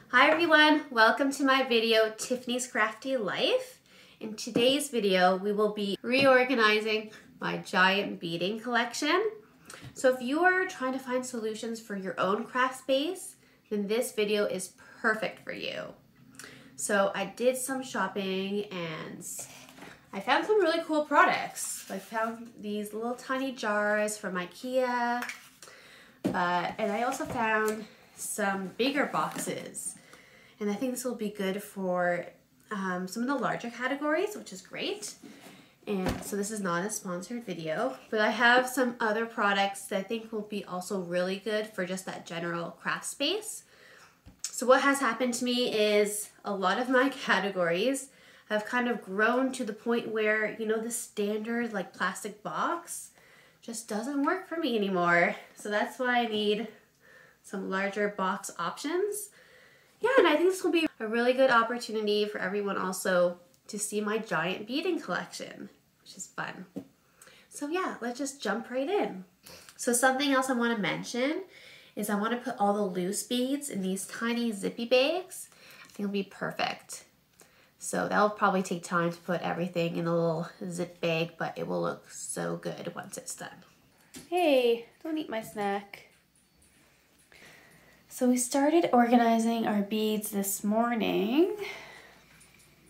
Hi everyone, welcome to my video, Tiffany's Crafty Life. In today's video, we will be reorganizing my giant beading collection. So if you are trying to find solutions for your own craft space, then this video is perfect for you. So I did some shopping and I found some really cool products. I found these little tiny jars from IKEA, and I also found some bigger boxes. And I think this will be good for some of the larger categories, which is great. And so this is not a sponsored video, but I have some other products that I think will be also really good for just that general craft space. So what has happened to me is a lot of my categories have kind of grown to the point where, you know, the standard like plastic box just doesn't work for me anymore. So that's why I need some larger box options. Yeah, and I think this will be a really good opportunity for everyone also to see my giant beading collection, which is fun. So yeah, let's just jump right in. So something else I want to mention is I want to put all the loose beads in these tiny zippy bags. I think it'll be perfect. So that'll probably take time to put everything in a little zip bag, but it will look so good once it's done. Hey, don't eat my snack. So we started organizing our beads this morning.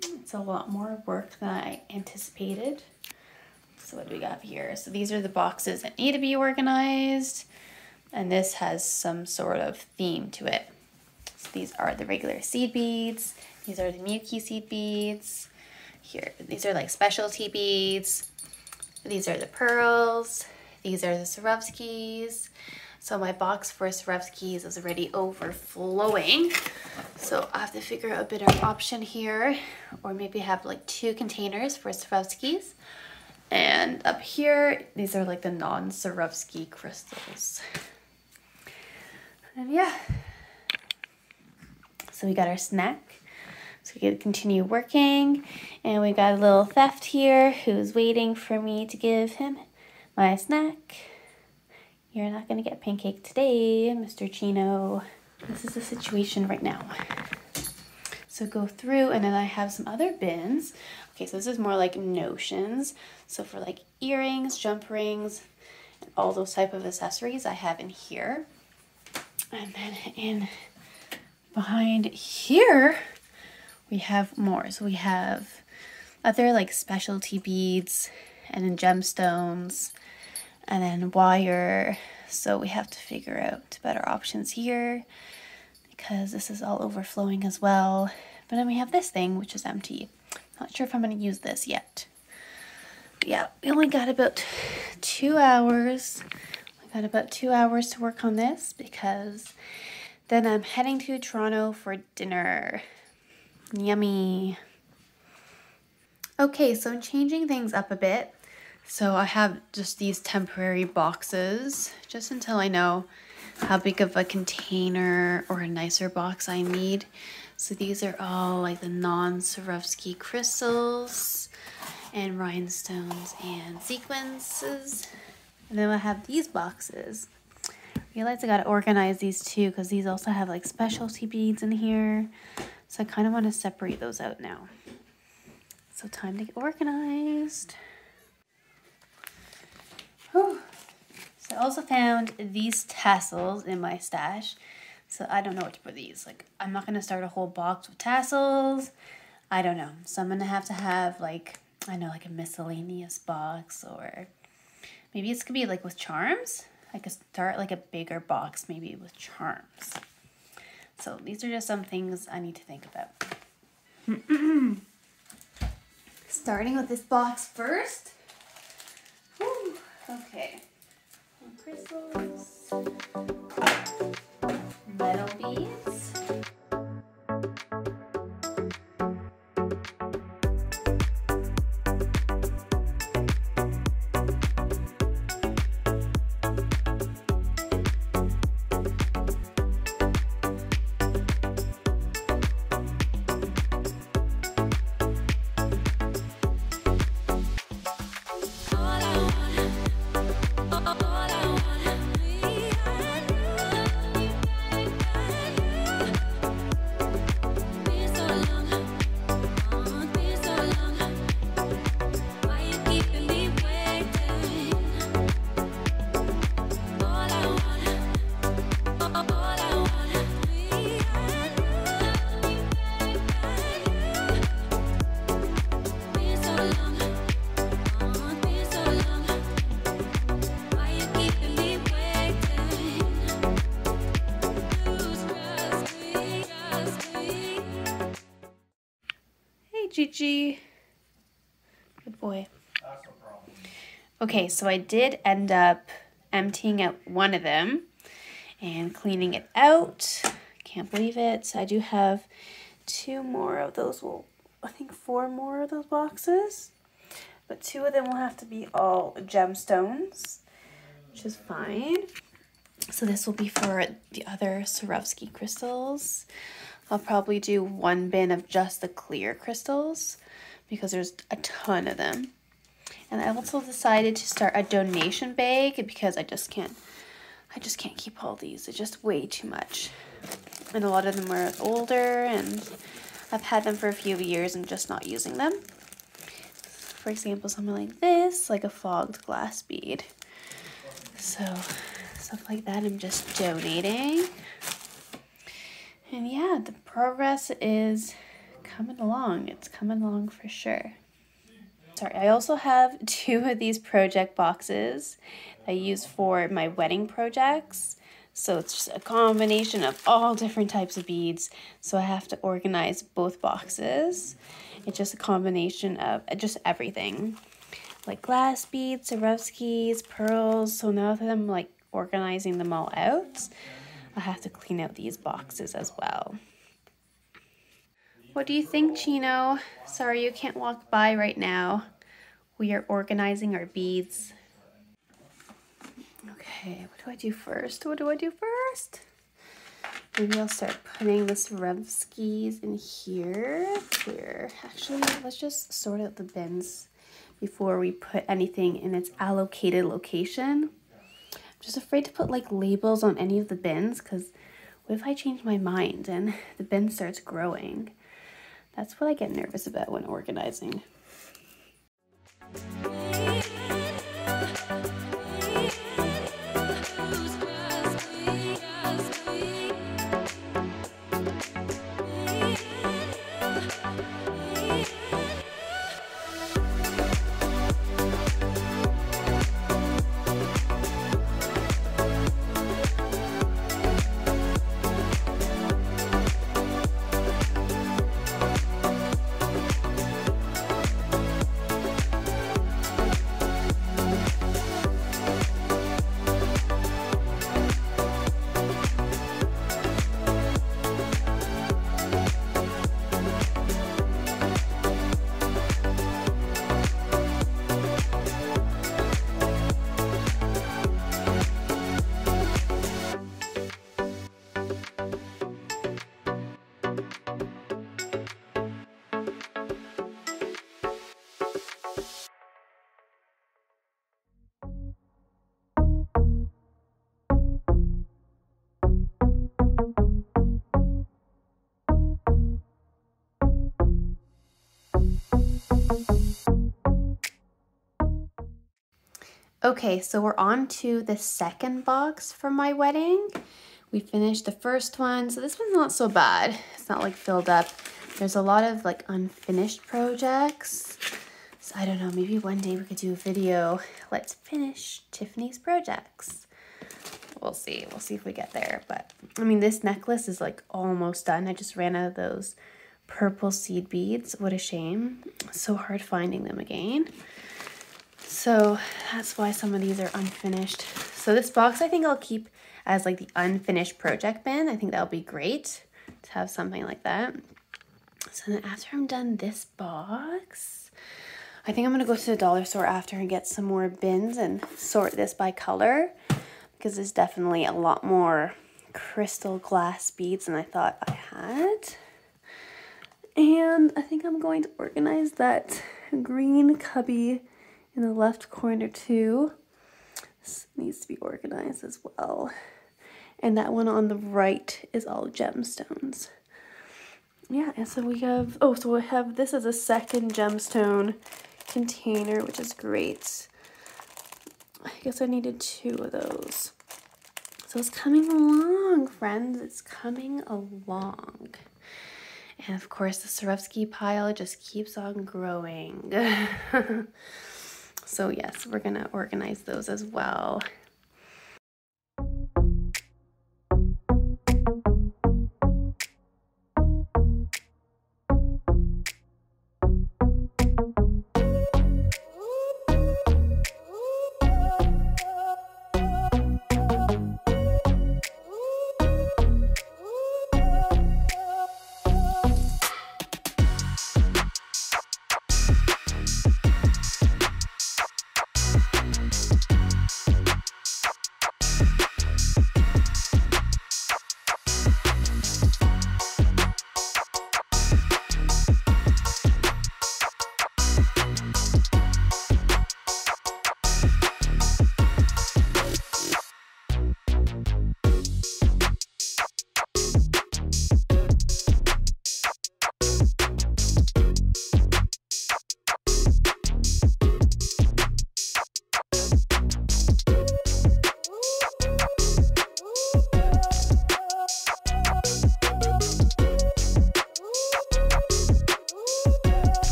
It's a lot more work than I anticipated. So what do we got here? So these are the boxes that need to be organized, and this has some sort of theme to it. So these are the regular seed beads. These are the Muki seed beads. Here, these are like specialty beads. These are the pearls. These are the Swarovskis. So my box for Swarovskis is already overflowing. So I have to figure out a better option here, or maybe have like 2 containers for Swarovskis. And up here, these are like the non-Swarovski crystals. And yeah. So we got our snack. So we can continue working, and we got a little theft here who's waiting for me to give him my snack. You're not gonna get pancake today, Mr. Chino. This is the situation right now. So go through, and then I have some other bins. Okay, so this is more like notions. So for like earrings, jump rings, and all those type of accessories I have in here. And then in behind here, we have more. So we have other like specialty beads and then gemstones and then wire. So we have to figure out better options here because this is all overflowing as well. But then we have this thing, which is empty. Not sure if I'm going to use this yet. But yeah, we only got about 2 hours. I got about 2 hours to work on this because then I'm heading to Toronto for dinner. Yummy. Okay, so I'm changing things up a bit. So I have just these temporary boxes just until I know how big of a container or a nicer box I need. So these are all like the non-Swarovski crystals and rhinestones and sequences. And then I have these boxes. I realized I gotta organize these too because these also have like specialty beads in here. So I kind of want to separate those out now. So time to get organized. Whew. So I also found these tassels in my stash. So I don't know what to put these. Like, I'm not going to start a whole box with tassels. I don't know. So I'm going to have like, I know, like a miscellaneous box, or maybe it's going to be like with charms. I could start like a bigger box maybe with charms. So these are just some things I need to think about. Starting with this box first. Whew. Okay. Crystals. Metal beads. Gigi. Good boy. Okay, so I did end up emptying out one of them and cleaning it out. Can't believe it. So I do have 2 more of those, well, I think 4 more of those boxes. But 2 of them will have to be all gemstones, which is fine. So this will be for the other Swarovski crystals. I'll probably do 1 bin of just the clear crystals because there's a ton of them. And I also decided to start a donation bag because I just can't keep all these. It's just way too much. And a lot of them are older and I've had them for a few years and just not using them. For example, something like this, like a fogged glass bead. So stuff like that I'm just donating. And yeah, the progress is coming along. It's coming along for sure. Sorry, I also have 2 of these project boxes I use for my wedding projects. So it's just a combination of all different types of beads. So I have to organize both boxes. It's just a combination of just everything. Like glass beads, Swarovskis, pearls. So now that I'm like organizing them all out, I have to clean out these boxes as well. What do you think, Chino? Sorry you can't walk by right now. We are organizing our beads. Okay, what do I do first? Maybe I'll start putting the Swarovskis in here. Actually, let's just sort out the bins before we put anything in its allocated location. I'm just afraid to put like labels on any of the bins because what if I change my mind and the bin starts growing? That's what I get nervous about when organizing. Okay, so we're on to the second box for my wedding. We finished the first one, so this one's not so bad. It's not like filled up. There's a lot of like unfinished projects. So I don't know, maybe one day we could do a video. Let's finish Tiffany's projects. We'll see if we get there. But I mean, this necklace is like almost done. I just ran out of those purple seed beads. What a shame. It's so hard finding them again. So that's why some of these are unfinished. So this box I think I'll keep as like the unfinished project bin. I think that'll be great to have something like that. So then after I'm done this box, I think I'm gonna go to the dollar store after and get some more bins and sort this by color because there's definitely a lot more crystal glass beads than I thought I had. And I think I'm going to organize that green cubby in the left corner too. This needs to be organized as well. And that one on the right is all gemstones. Yeah, and so we have, oh, so we have this as a second gemstone container, which is great. I guess I needed 2 of those. So it's coming along, friends. It's coming along. And of course, the Swarovski pile just keeps on growing. So yes, we're gonna organize those as well.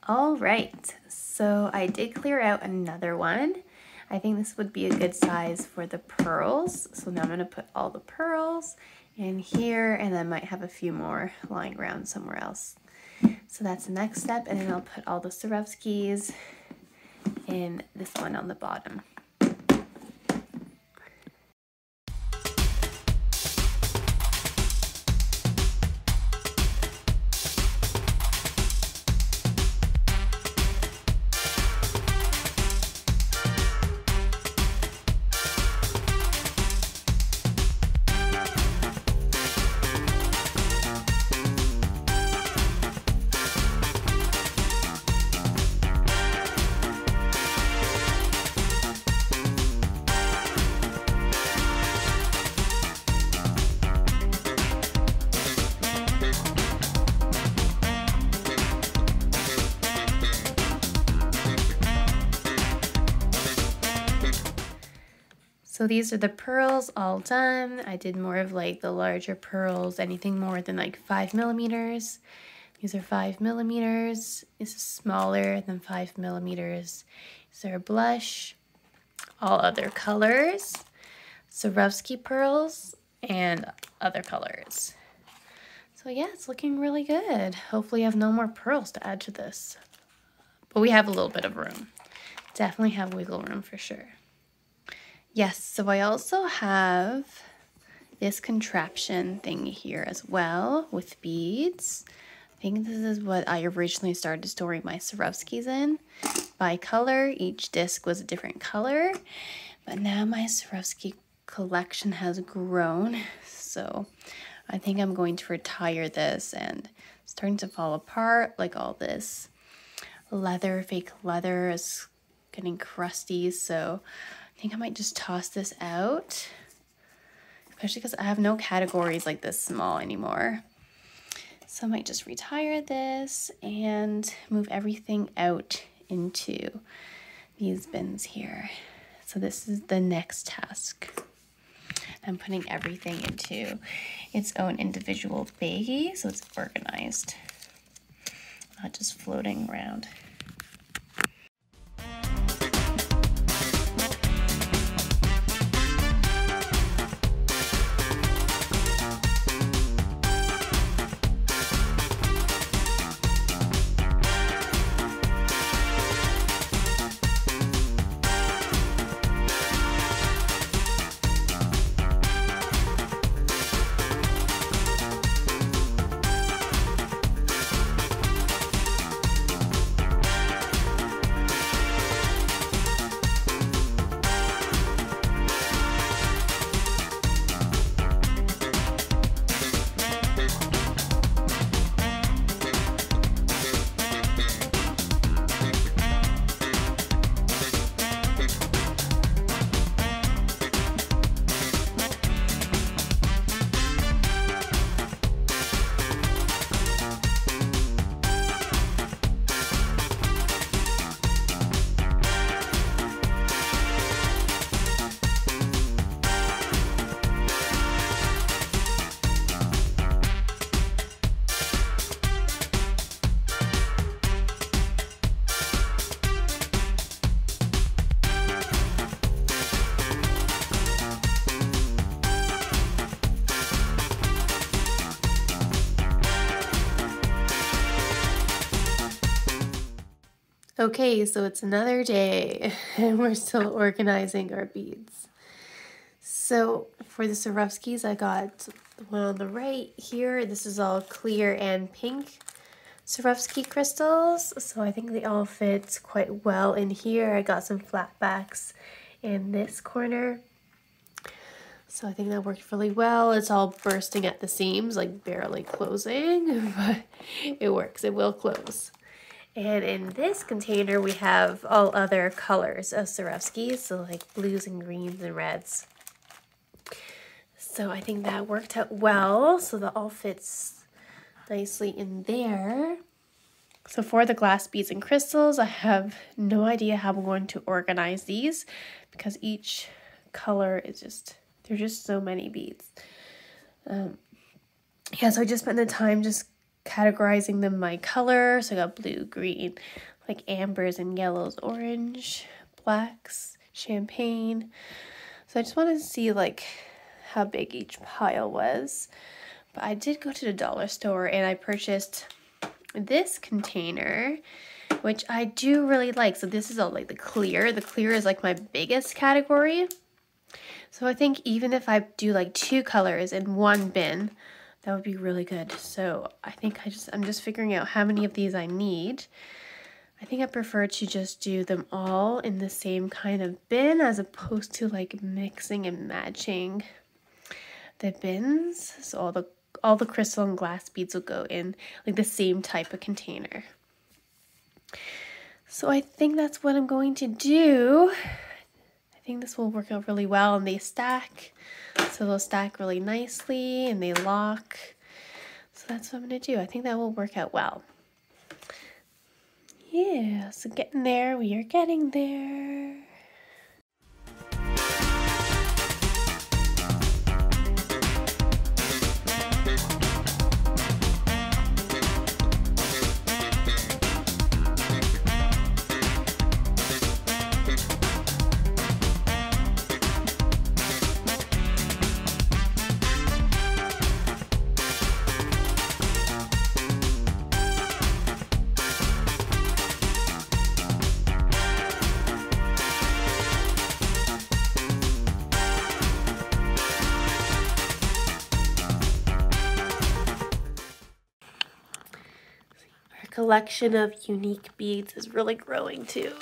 All right, so I did clear out another one. I think this would be a good size for the pearls. So now I'm going to put all the pearls in here, and I might have a few more lying around somewhere else. So that's the next step, and then I'll put all the Swarovskis in this one on the bottom. So these are the pearls all done. I did more of like the larger pearls, anything more than like 5 millimeters. These are 5 millimeters. This is smaller than 5 millimeters. These are blush, all other colors, Swarovski pearls, and other colors. So yeah, it's looking really good. Hopefully I have no more pearls to add to this. But we have a little bit of room. Definitely have wiggle room for sure. Yes, so I also have this contraption thing here as well with beads. I think this is what I originally started storing my Swarovskis in. By color, each disc was a different color. But now my Swarovski collection has grown. So I think I'm going to retire this, and it's starting to fall apart. Like all this leather, fake leather is getting crusty. So I think I might just toss this out, especially because I have no categories like this small anymore. So I might just retire this and move everything out into these bins here. So this is the next task. I'm putting everything into its own individual baggie so it's organized, not just floating around. Okay, so it's another day and we're still organizing our beads. So for the Swarovskis, I got the one on the right here. This is all clear and pink Swarovski crystals. So I think they all fit quite well in here. I got some flat backs in this corner. So I think that worked really well. It's all bursting at the seams, like barely closing, but it works. It will close. And in this container, we have all other colors of Swarovskis, so like blues and greens and reds. So I think that worked out well, so that all fits nicely in there. So for the glass beads and crystals, I have no idea how I'm going to organize these because each color is just, there's just so many beads. Yeah, so I just spent the time just categorizing them by color. So I got blue, green, like ambers and yellows, orange, blacks, champagne. So I just wanted to see like how big each pile was. But I did go to the dollar store and I purchased this container, which I do really like. So this is all like the clear. The clear is like my biggest category. So I think even if I do like 2 colors in one bin, that would be really good. So I think I'm just figuring out how many of these I need. I think I prefer to just do them all in the same kind of bin as opposed to like mixing and matching the bins. So all the crystal and glass beads will go in like the same type of container. So I think that's what I'm going to do. I think this will work out really well, and they stack. So they'll stack really nicely and they lock. So that's what I'm going to do. I think that will work out well. Yeah, so getting there. We are getting there. Collection of unique beads is really growing too,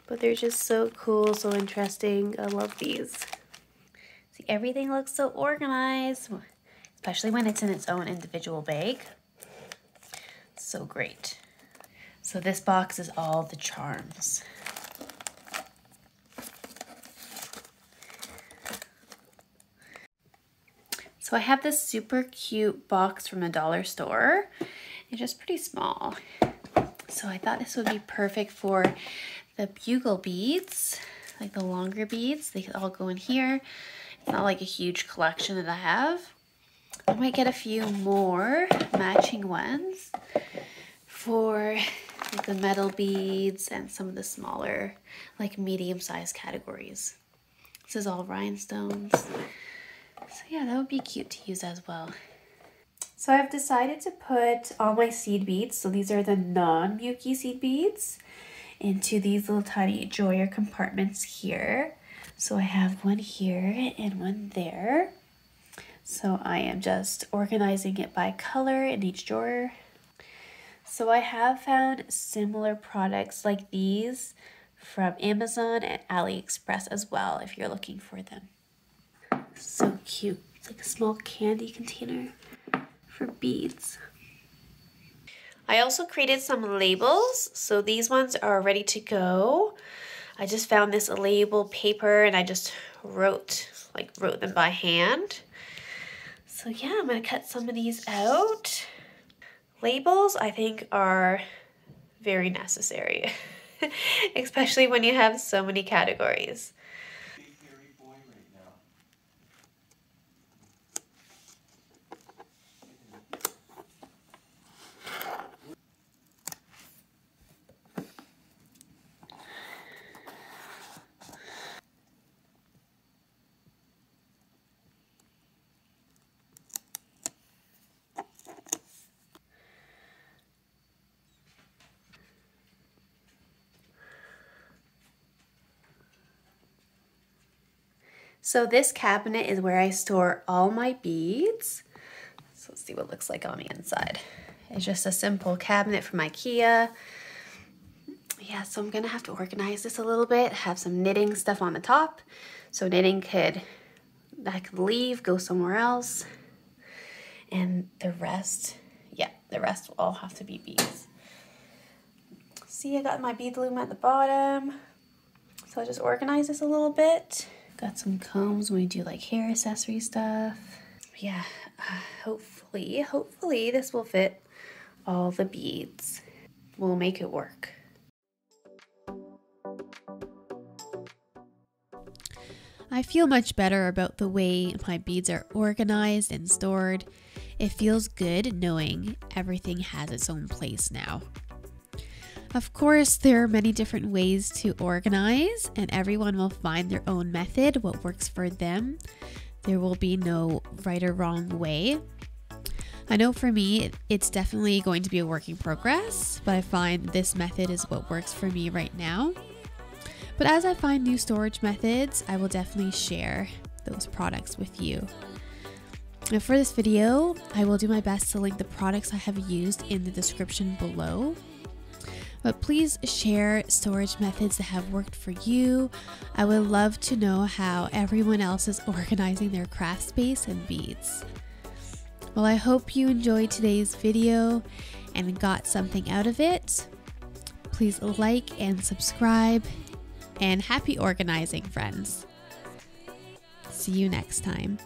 but they're just so cool, so interesting. I love these. See, everything looks so organized, especially when it's in its own individual bag. It's so great. So this box is all the charms. So I have this super cute box from a dollar store. It's just pretty small. So I thought this would be perfect for the bugle beads, like the longer beads. They could all go in here. It's not like a huge collection that I have. I might get a few more matching ones for like the metal beads and some of the smaller, like medium-sized categories. This is all rhinestones. So yeah, that would be cute to use as well. So I've decided to put all my seed beads, so these are the non-Miyuki seed beads, into these little tiny drawer compartments here. So I have one here and one there. So I am just organizing it by color in each drawer. So I have found similar products like these from Amazon and AliExpress as well if you're looking for them. So cute. It's like a small candy container for beads. I also created some labels, so these ones are ready to go. I just found this label paper and I just wrote them by hand. So yeah, I'm gonna cut some of these out. Labels I think are very necessary, especially when you have so many categories. So this cabinet is where I store all my beads. So let's see what it looks like on the inside. It's just a simple cabinet from IKEA. Yeah, so I'm gonna have to organize this a little bit, have some knitting stuff on the top. So knitting I could leave, go somewhere else. And the rest will all have to be beads. See, I got my bead loom at the bottom. So I'll just organize this a little bit. Got some combs when we do like hair accessory stuff. Yeah, hopefully this will fit all the beads. We'll make it work. I feel much better about the way my beads are organized and stored. It feels good knowing everything has its own place now. Of course, there are many different ways to organize, and everyone will find their own method, what works for them. There will be no right or wrong way. I know for me, it's definitely going to be a work in progress, but I find this method is what works for me right now. But as I find new storage methods, I will definitely share those products with you. Now for this video, I will do my best to link the products I have used in the description below. But please share storage methods that have worked for you. I would love to know how everyone else is organizing their craft space and beads. Well, I hope you enjoyed today's video and got something out of it. Please like and subscribe, and happy organizing, friends. See you next time.